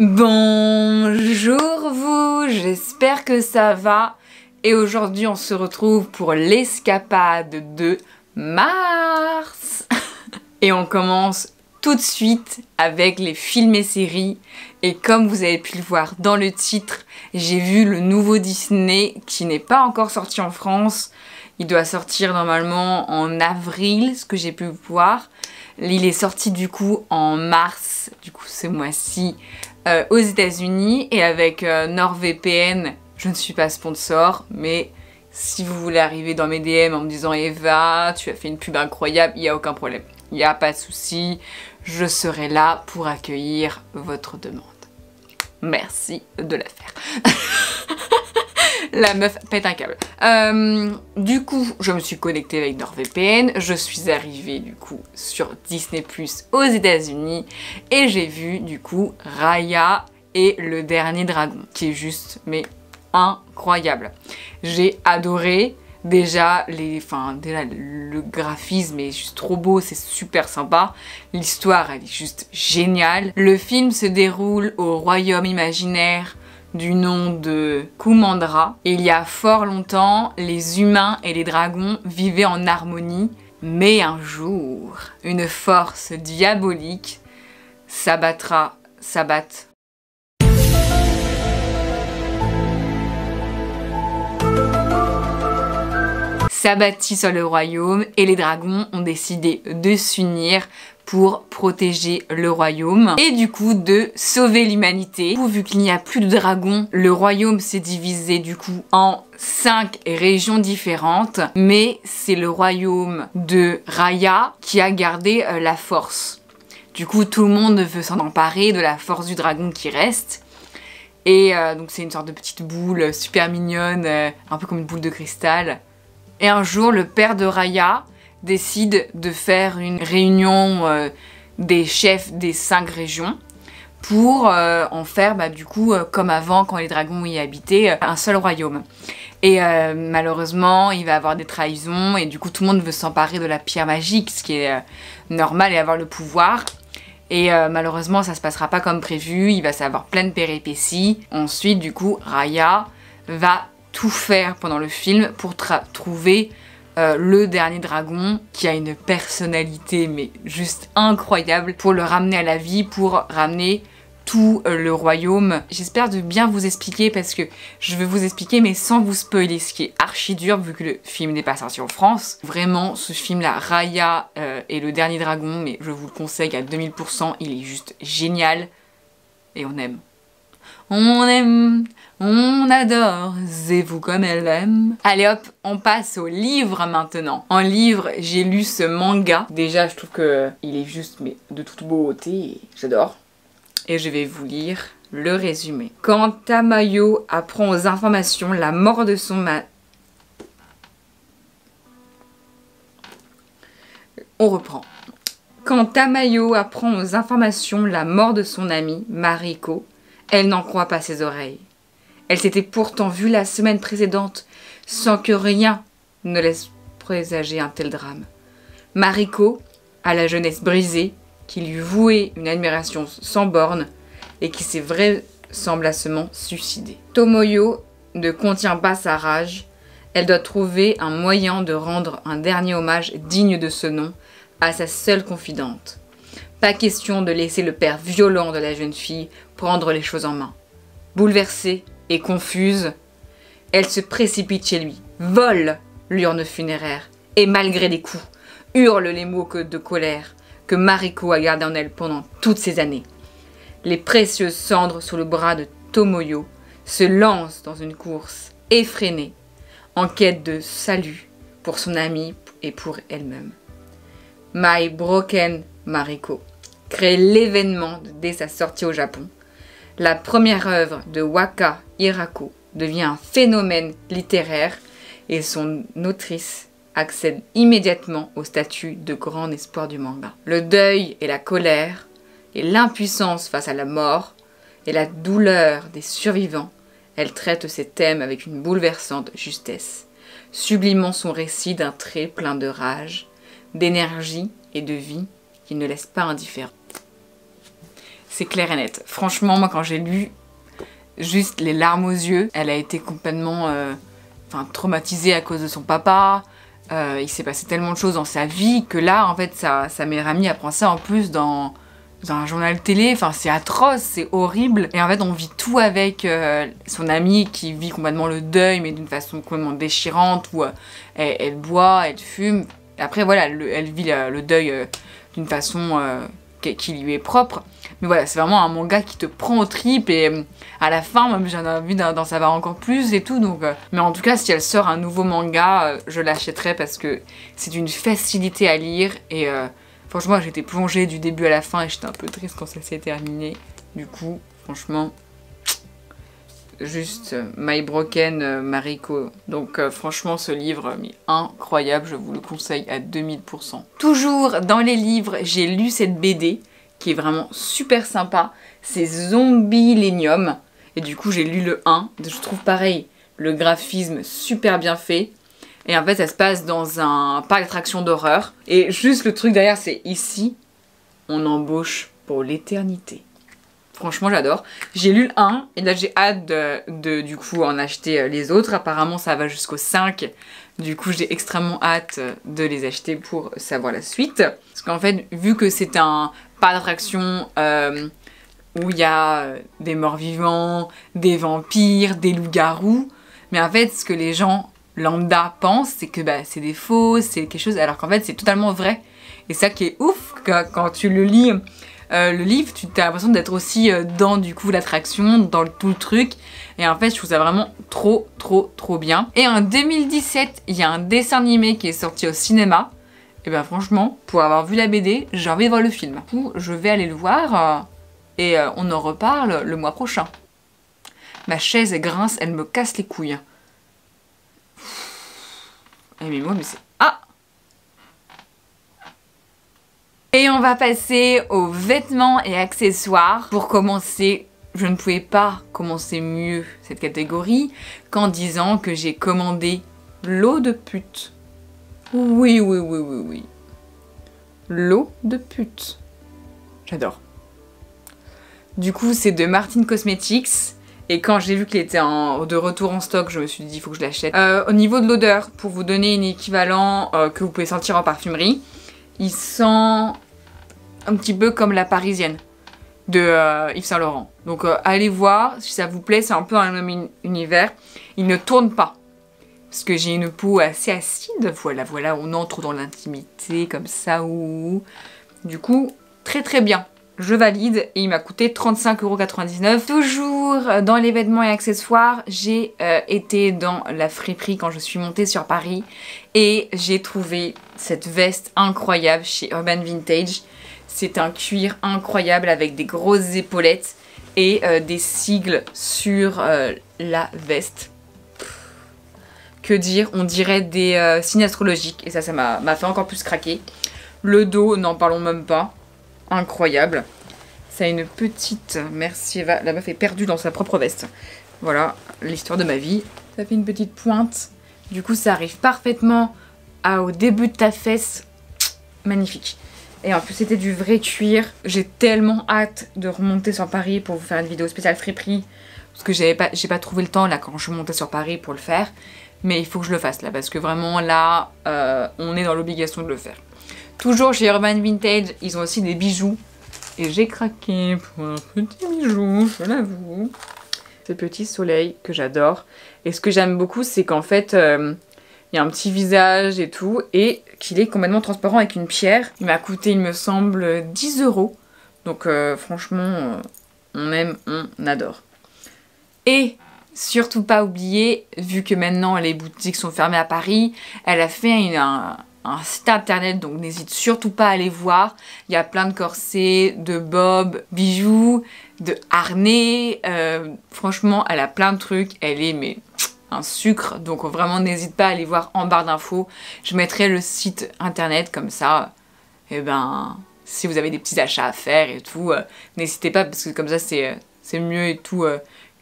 Bonjour vous, j'espère que ça va et aujourd'hui on se retrouve pour l'escapade de mars et on commence tout de suite avec les films et séries et comme vous avez pu le voir dans le titre, j'ai vu le nouveau Disney qui n'est pas encore sorti en France. Il doit sortir normalement en avril, ce que j'ai pu voir. Il est sorti du coup en mars, du coup ce mois-ci, aux États-Unis et avec NordVPN. Je ne suis pas sponsor, mais si vous voulez arriver dans mes DM en me disant Eva, tu as fait une pub incroyable, il n'y a aucun problème. Il n'y a pas de souci, je serai là pour accueillir votre demande. Merci de la faire. La meuf pète un câble. Du coup, je me suis connectée avec NordVPN. Je suis arrivée du coup sur Disney+ aux États-Unis et j'ai vu du coup Raya et le dernier dragon, qui est juste mais incroyable. J'ai adoré. Déjà, le graphisme est juste trop beau, c'est super sympa. L'histoire, elle est juste géniale. Le film se déroule au royaume imaginaire du nom de Kumandra. Et il y a fort longtemps, les humains et les dragons vivaient en harmonie. Mais un jour, une force diabolique s'abattra s'abattit sur le royaume et les dragons ont décidé de s'unir pour protéger le royaume et du coup de sauver l'humanité. Vu qu'il n'y a plus de dragons, le royaume s'est divisé du coup en 5 régions différentes, mais c'est le royaume de Raya qui a gardé la force. Du coup, tout le monde veut s'en emparer de la force du dragon qui reste. Et donc c'est une sorte de petite boule super mignonne, un peu comme une boule de cristal. Et un jour, le père de Raya décide de faire une réunion des chefs des 5 régions pour en faire du coup comme avant quand les dragons y habitaient, un seul royaume. Et malheureusement il va y avoir des trahisons et du coup tout le monde veut s'emparer de la pierre magique, ce qui est normal et avoir le pouvoir. Et malheureusement ça se passera pas comme prévu, il va y avoir plein de péripéties. Ensuite du coup Raya va tout faire pendant le film pour trouver le dernier dragon qui a une personnalité mais juste incroyable pour le ramener à la vie, pour ramener tout le royaume. J'espère de bien vous expliquer parce que je vais vous expliquer mais sans vous spoiler, ce qui est archi dur vu que le film n'est pas sorti en France. Vraiment ce film là, Raya et le dernier dragon, mais je vous le conseille à 2000%, il est juste génial et on aime. On aime, on adore, c'est vous comme elle aime. Allez hop, on passe au livre maintenant. En livre, j'ai lu ce manga. Déjà, je trouve que il est juste mais de toute beauté, j'adore. Et je vais vous lire le résumé. Quand Tamayo apprend aux informations la mort de son On reprend. Quand Tamayo apprend aux informations la mort de son amie, Mariko, elle n'en croit pas ses oreilles. Elle s'était pourtant vue la semaine précédente sans que rien ne laisse présager un tel drame. Mariko, à la jeunesse brisée, qui lui vouait une admiration sans bornes et qui s'est vraisemblablement suicidée. Tomoyo ne contient pas sa rage. Elle doit trouver un moyen de rendre un dernier hommage digne de ce nom à sa seule confidente. Pas question de laisser le père violent de la jeune fille prendre les choses en main. Bouleversée et confuse, elle se précipite chez lui, vole l'urne funéraire et malgré les coups, hurle les mots de colère que Mariko a gardés en elle pendant toutes ces années. Les précieuses cendres sous le bras de Tomoyo se lancent dans une course effrénée en quête de salut pour son amie et pour elle-même. My Broken Mariko crée l'événement dès sa sortie au Japon. La première œuvre de Waka Hirako devient un phénomène littéraire et son autrice accède immédiatement au statut de grand espoir du manga. Le deuil et la colère, et l'impuissance face à la mort, et la douleur des survivants, elle traite ces thèmes avec une bouleversante justesse, sublimant son récit d'un trait plein de rage, d'énergie et de vie qui ne laisse pas indifférent. c'est clair et net. Franchement, moi quand j'ai lu, juste les larmes aux yeux, elle a été complètement traumatisée à cause de son papa. Il s'est passé tellement de choses dans sa vie que là, en fait, sa meilleure amie apprend ça en plus dans un journal télé. Enfin, c'est atroce, c'est horrible. Et en fait, on vit tout avec son amie qui vit complètement le deuil, mais d'une façon complètement déchirante, où elle boit, elle fume. Après, voilà, elle vit le deuil d'une façon qui lui est propre. Mais voilà, c'est vraiment un manga qui te prend aux tripes et à la fin, même j'en ai envie d'en savoir encore plus et tout. Donc, mais en tout cas, si elle sort un nouveau manga, je l'achèterai parce que c'est d'une facilité à lire et franchement, j'étais plongée du début à la fin et j'étais un peu triste quand ça s'est terminé. Du coup, franchement, juste My Broken Mariko. Donc franchement, ce livre, mais incroyable, je vous le conseille à 2000%. Toujours dans les livres, j'ai lu cette BD qui est vraiment super sympa. C'est Zombielenium. Et du coup, j'ai lu le 1. Je trouve pareil, le graphisme super bien fait. Et en fait, ça se passe dans un parc d'attractions d'horreur. Et juste le truc derrière, c'est ici, on embauche pour l'éternité. Franchement, j'adore. J'ai lu le 1 et là, j'ai hâte du coup en acheter les autres. Apparemment, ça va jusqu'au 5. Du coup, j'ai extrêmement hâte de les acheter pour savoir la suite. Parce qu'en fait, vu que c'est un parc d'attractions où il y a des morts-vivants, des vampires, des loups-garous, mais en fait, ce que les gens lambda pensent, c'est que c'est des faux, c'est quelque chose, alors qu'en fait, c'est totalement vrai. Et ça qui est ouf, quand tu le lis, le livre, tu as l'impression d'être aussi dans du coup l'attraction, dans tout le truc. Et en fait, je trouve ça vraiment trop bien. Et en 2017, il y a un dessin animé qui est sorti au cinéma. Et franchement, pour avoir vu la BD, j'ai envie de voir le film. Du coup, je vais aller le voir et on en reparle le mois prochain. Ma chaise grince, elle me casse les couilles. Eh mais moi, mais c'est... Ah! Et on va passer aux vêtements et accessoires. Pour commencer, je ne pouvais pas commencer mieux cette catégorie qu'en disant que j'ai commandé l'eau de pute. Oui. L'eau de pute. J'adore. Du coup, c'est de Martin Cosmetics. Et quand j'ai vu qu'il était de retour en stock, je me suis dit, il faut que je l'achète. Au niveau de l'odeur, pour vous donner un équivalent que vous pouvez sentir en parfumerie, il sent un petit peu comme la parisienne de Yves Saint Laurent. Donc allez voir, si ça vous plaît, c'est un peu un même univers. Il ne tourne pas. Parce que j'ai une peau assez acide, voilà, on entre dans l'intimité comme ça, ou du coup, très bien. Je valide et il m'a coûté 35,99 €. Toujours dans les vêtements et accessoires, j'ai été dans la friperie quand je suis montée sur Paris et j'ai trouvé cette veste incroyable chez Urban Vintage. C'est un cuir incroyable avec des grosses épaulettes et des sigles sur la veste. Que dire, on dirait des signes astrologiques et ça m'a fait encore plus craquer. Le dos, n'en parlons même pas, incroyable. Ça a une petite, merci Eva, la meuf est perdue dans sa propre veste. Voilà, l'histoire de ma vie. Ça fait une petite pointe, du coup ça arrive parfaitement au début de ta fesse, magnifique. Et en plus c'était du vrai cuir, j'ai tellement hâte de remonter sur Paris pour vous faire une vidéo spéciale friperie. Parce que j'ai pas trouvé le temps là quand je montais sur Paris pour le faire. Mais il faut que je le fasse là, parce que vraiment là, on est dans l'obligation de le faire. Toujours chez Urban Vintage, ils ont aussi des bijoux. Et j'ai craqué pour un petit bijou, je l'avoue. Ce petit soleil que j'adore. Et ce que j'aime beaucoup, c'est qu'en fait, il y a un petit visage et tout, et qu'il est complètement transparent avec une pierre. Il m'a coûté, il me semble, 10 €. Donc franchement, on aime, on adore. Et surtout pas oublier, vu que maintenant les boutiques sont fermées à Paris, elle a fait un site internet, donc n'hésite surtout pas à aller voir. Il y a plein de corsets, de bobs, bijoux, de harnais. Franchement, elle a plein de trucs. Elle est mais un sucre, donc vraiment n'hésite pas à aller voir en barre d'infos. Je mettrai le site internet comme ça. Et si vous avez des petits achats à faire et tout, n'hésitez pas parce que comme ça c'est mieux et tout.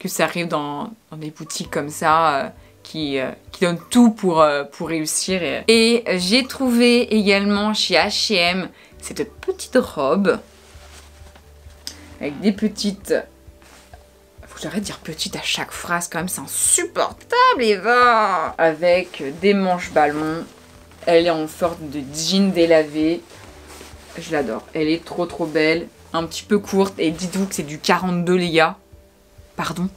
Que ça arrive dans des boutiques comme ça qui donnent tout pour réussir. Et j'ai trouvé également chez H&M cette petite robe avec des petites... Faut que j'arrête de dire petite à chaque phrase quand même, c'est insupportable Eva. Avec des manches ballons. Elle est en forme de jean délavé. Je l'adore. Elle est trop trop belle. Un petit peu courte. Et dites-vous que c'est du 42 les gars. Pardon?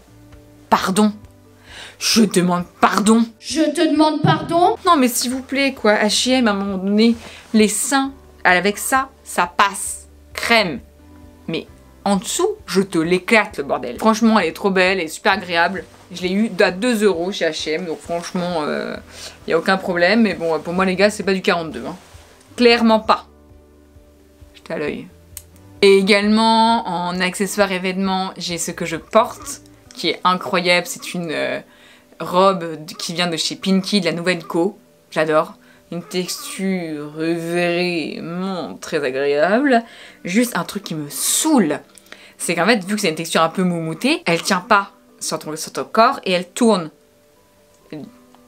Pardon? Je demande pardon. Je te demande pardon. Non mais s'il vous plaît quoi. H&M à un moment donné. Les seins. Avec ça, ça passe. Crème. Mais en dessous, je te l'éclate le bordel. Franchement, elle est trop belle, elle est super agréable. Je l'ai eu à 2 € chez H&M, donc franchement, y a aucun problème. Mais bon, pour moi les gars, c'est pas du 42. Hein. Clairement pas. J'étais à l'œil. Et également, en accessoires événements, j'ai ce que je porte, qui est incroyable. C'est une robe qui vient de chez Pinky, de la Nouvelle Co. J'adore. Une texture vraiment très agréable. Juste un truc qui me saoule, c'est qu'en fait, vu que c'est une texture un peu moumoutée, elle tient pas sur ton corps et elle tourne.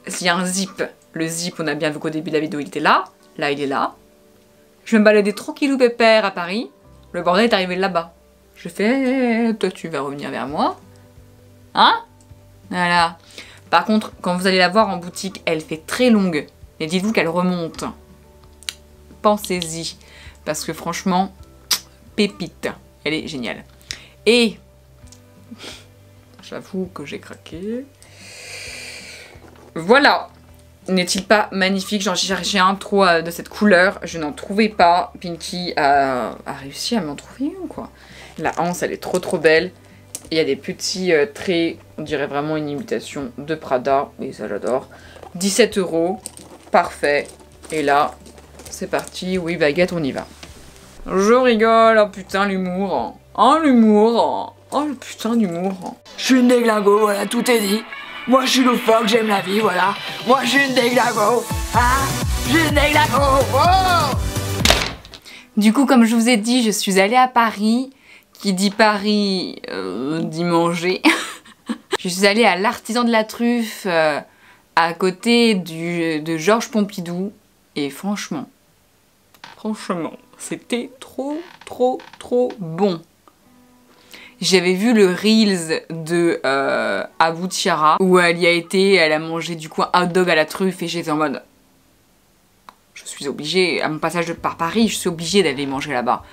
S'il y a un zip, le zip, on a bien vu qu'au début de la vidéo, il était là. Là, il est là. Je me baladais tranquillou pépère à Paris. Le bordel est arrivé là-bas. Je fais, toi, tu vas revenir vers moi. Hein? Voilà. Par contre, quand vous allez la voir en boutique, elle fait très longue. Et dites-vous qu'elle remonte. Pensez-y. Parce que franchement, pépite. Elle est géniale. Et j'avoue que j'ai craqué. Voilà. N'est-il pas magnifique? J'en cherchais un trop de cette couleur. Je n'en trouvais pas. Pinky a réussi à m'en trouver une quoi. La hanse, elle est trop trop belle. Il y a des petits traits. On dirait vraiment une imitation de Prada. Et ça j'adore. 17 €. Parfait. Et là, c'est parti. Oui, baguette, on y va. Je rigole. Oh putain, l'humour. Oh, l'humour. Oh, le putain d'humour. Je suis une déglingo, voilà, tout est dit. Moi, je suis loufoque, j'aime la vie, voilà. Moi, je suis une déglingo. Hein? Je suis une déglingo. Oh! Du coup, comme je vous ai dit, je suis allée à Paris. Qui dit Paris, dit manger. Je suis allée à l'Artisan de la Truffe. À côté de Georges Pompidou. Et franchement, c'était trop bon. J'avais vu le Reels de Abou Tiara, où elle y a été, elle a mangé du coup un hot dog à la truffe et j'étais en mode... Je suis obligée, à mon passage par Paris, je suis obligée d'aller manger là-bas.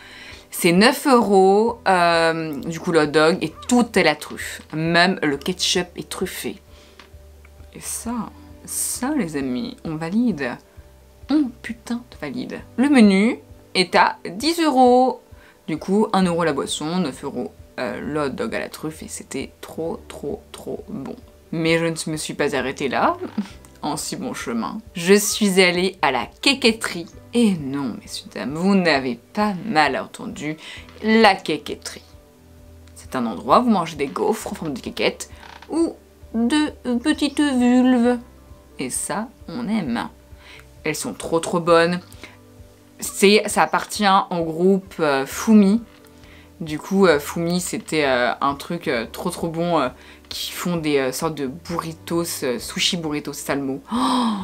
C'est 9 €, du coup le hot dog, et tout est la truffe. Même le ketchup est truffé. Et ça les amis, on valide. On putain de valide. Le menu est à 10 €. Du coup, 1 € la boisson, 9 € le hot dog à la truffe et c'était trop bon. Mais je ne me suis pas arrêtée là, en si bon chemin. Je suis allée à la quéquetterie. Et non, messieurs, dames, vous n'avez pas mal entendu, la quéquetterie. C'est un endroit où vous mangez des gaufres en forme de quéquette ou de petites vulves. Et ça, on aime. Elles sont trop bonnes. Ça appartient au groupe Fumi. Du coup, Fumi, c'était un truc trop bon qui font des sortes de burritos, sushi burritos, c'est ça le mot. Oh,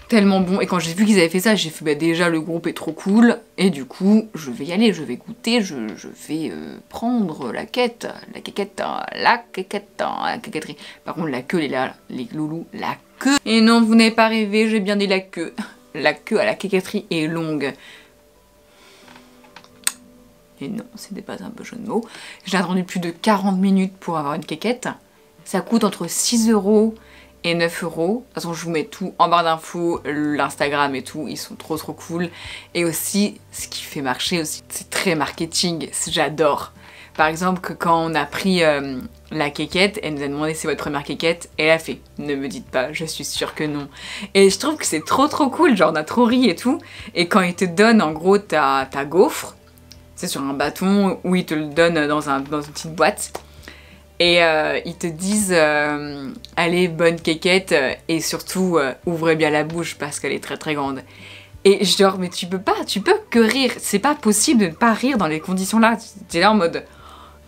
tellement bon. Et quand j'ai vu qu'ils avaient fait ça, j'ai fait bah, déjà le groupe est trop cool. Et du coup, je vais y aller, je vais goûter, je vais prendre la quéquette, la quéquetterie. Par contre, la queue, elle est là, les loulous, la queue. Et non, vous n'avez pas rêvé, j'ai bien dit la queue. La queue à la quéquetterie est longue. Et non, c'était pas un peu jeu de mots. J'ai attendu plus de 40 minutes pour avoir une quéquette. Ça coûte entre 6 € et 9 €. De toute façon, je vous mets tout en barre d'infos, l'Instagram et tout, ils sont trop cool. Et aussi, ce qui fait marcher aussi, c'est très marketing, j'adore. Par exemple, que quand on a pris la quéquette, elle nous a demandé c'est votre première quéquette, et elle a fait « Ne me dites pas, je suis sûre que non ». Et je trouve que c'est trop cool, genre on a trop ri et tout. Et quand ils te donnent en gros ta gaufre, c'est sur un bâton où ils te le donnent dans une petite boîte. Et ils te disent allez, bonne quéquette et surtout ouvrez bien la bouche parce qu'elle est très grande. Et genre, mais tu peux que rire. C'est pas possible de ne pas rire dans les conditions là. T'es là en mode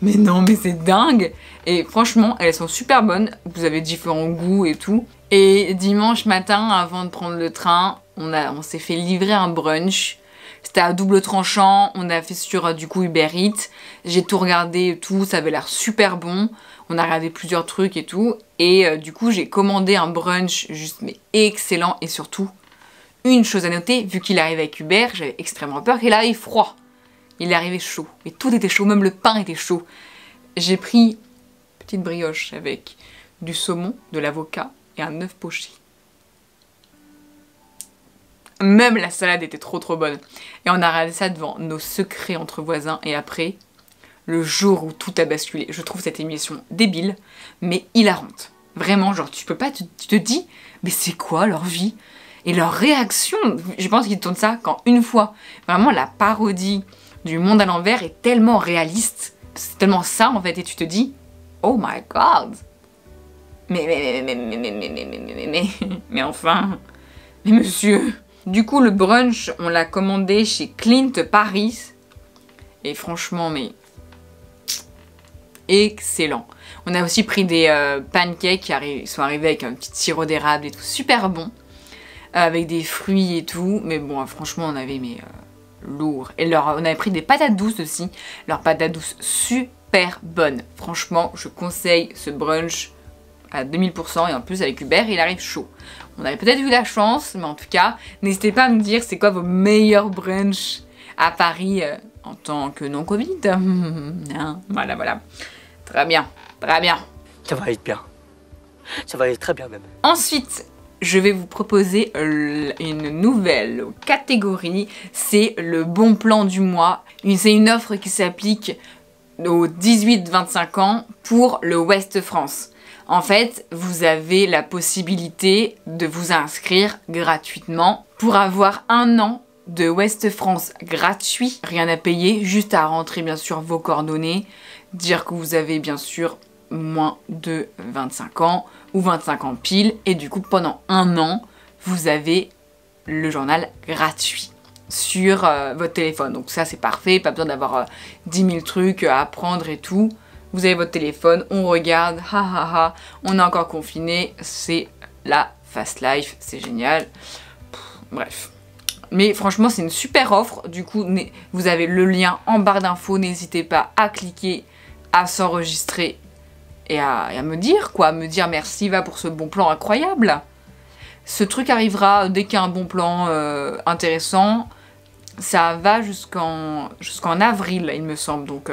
mais non, mais c'est dingue. Et franchement, elles sont super bonnes. Vous avez différents goûts et tout. Et dimanche matin, avant de prendre le train, on s'est fait livrer un brunch. C'était à double tranchant, on a fait sur du coup Uber Eats. J'ai tout regardé et tout, ça avait l'air super bon. On a regardé plusieurs trucs et tout. Et du coup j'ai commandé un brunch juste mais excellent. Et surtout, une chose à noter, vu qu'il arrive avec Uber, j'avais extrêmement peur qu'il arrive froid. Il est arrivé chaud. Et tout était chaud, même le pain était chaud. J'ai pris une petite brioche avec du saumon, de l'avocat et un œuf poché. Même la salade était trop bonne. Et on a regardé ça devant nos secrets entre voisins. Et après, le jour où tout a basculé. Je trouve cette émission débile, mais hilarante. Vraiment, genre tu peux pas, tu te dis, mais c'est quoi leur vie? Et leur réaction, je pense qu'ils tournent ça quand une fois, vraiment la parodie du monde à l'envers est tellement réaliste. C'est tellement ça en fait, et tu te dis, oh my god. Mais enfin, mais monsieur. Du coup, le brunch, on l'a commandé chez Clint Paris. Et franchement, mais excellent. On a aussi pris des pancakes qui sont arrivés avec un petit sirop d'érable et tout, super bon. Avec des fruits et tout. Mais bon, franchement, on avait lourd. Et on avait pris des patates douces aussi. Leurs patates douces super bonnes. Franchement, je conseille ce brunch à 2000%. Et en plus, avec Uber, il arrive chaud. On avait peut-être eu la chance, mais en tout cas, n'hésitez pas à me dire c'est quoi vos meilleurs brunchs à Paris en tant que non-Covid. Voilà, voilà. Très bien, très bien. Ça va être bien. Ça va être très bien même. Ensuite, je vais vous proposer une nouvelle catégorie. C'est le bon plan du mois. C'est une offre qui s'applique aux 18-25 ans pour le Ouest France. En fait, vous avez la possibilité de vous inscrire gratuitement pour avoir 1 an de Ouest France gratuit. Rien à payer, juste à rentrer bien sûr vos coordonnées, dire que vous avez bien sûr moins de 25 ans ou 25 ans pile. Et du coup, pendant 1 an, vous avez le journal gratuit sur votre téléphone. Donc ça, c'est parfait, pas besoin d'avoir 10 000 trucs à apprendre et tout. Vous avez votre téléphone, on regarde, on est encore confiné, c'est la fast life, c'est génial. Bref. Mais franchement, c'est une super offre. Du coup, vous avez le lien en barre d'infos. N'hésitez pas à cliquer, à s'enregistrer et à me dire quoi. Me dire merci, va pour ce bon plan incroyable. Ce truc arrivera dès qu'il y a un bon plan intéressant. Ça va jusqu'en avril, il me semble. Donc,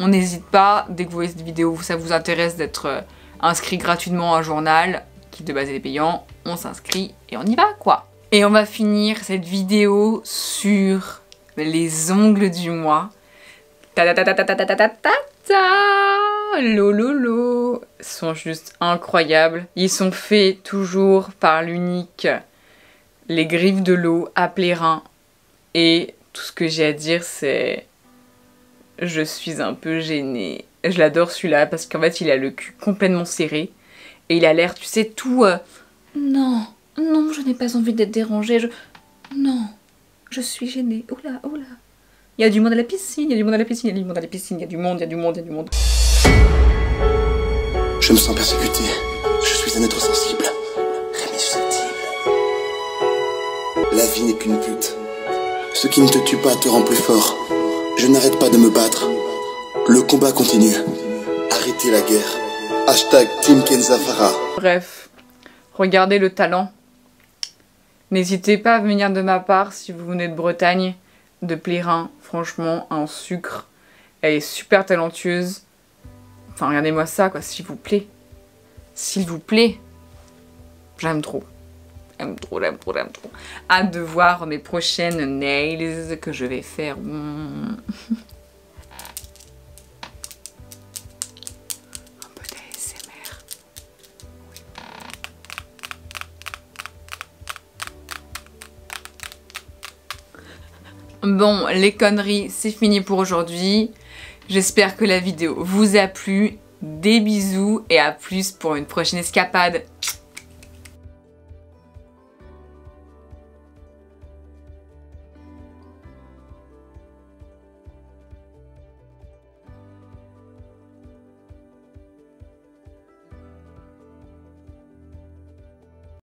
on n'hésite pas, dès que vous voyez cette vidéo, ça vous intéresse d'être inscrit gratuitement à un journal, qui de base est payant, on s'inscrit et on y va quoi. Et on va finir cette vidéo sur les ongles du mois. Lololo, ils sont juste incroyables. Ils sont faits toujours par l'unique Les Griffes de l'eau à Plérin. Et tout ce que j'ai à dire c'est... Je suis un peu gênée. Je l'adore celui-là parce qu'en fait il a le cul complètement serré. Et il a l'air, tu sais, tout... Non, non, je n'ai pas envie d'être dérangée. Non, je suis gênée. Oula, oula. Il y a du monde à la piscine, il y a du monde à la piscine, il y a du monde à la piscine, il y a du monde, il y a du monde, il y a du monde. Je me sens persécuté. Je suis un être sensible. Rémi susceptible. La vie n'est qu'une pute. Ce qui ne te tue pas te rend plus fort. Je n'arrête pas de me battre. Le combat continue. Arrêtez la guerre. Hashtag Team Kenzafara. Bref, regardez le talent. N'hésitez pas à venir de ma part si vous venez de Bretagne, de Plérin. Franchement, un sucre. Elle est super talentueuse. Enfin, regardez-moi ça, quoi, s'il vous plaît. S'il vous plaît. J'aime trop. J'aime trop, j'aime trop, j'aime trop. Hâte de voir mes prochaines nails que je vais faire. Un peu d'ASMR. Bon, les conneries, c'est fini pour aujourd'hui. J'espère que la vidéo vous a plu. Des bisous et à plus pour une prochaine escapade.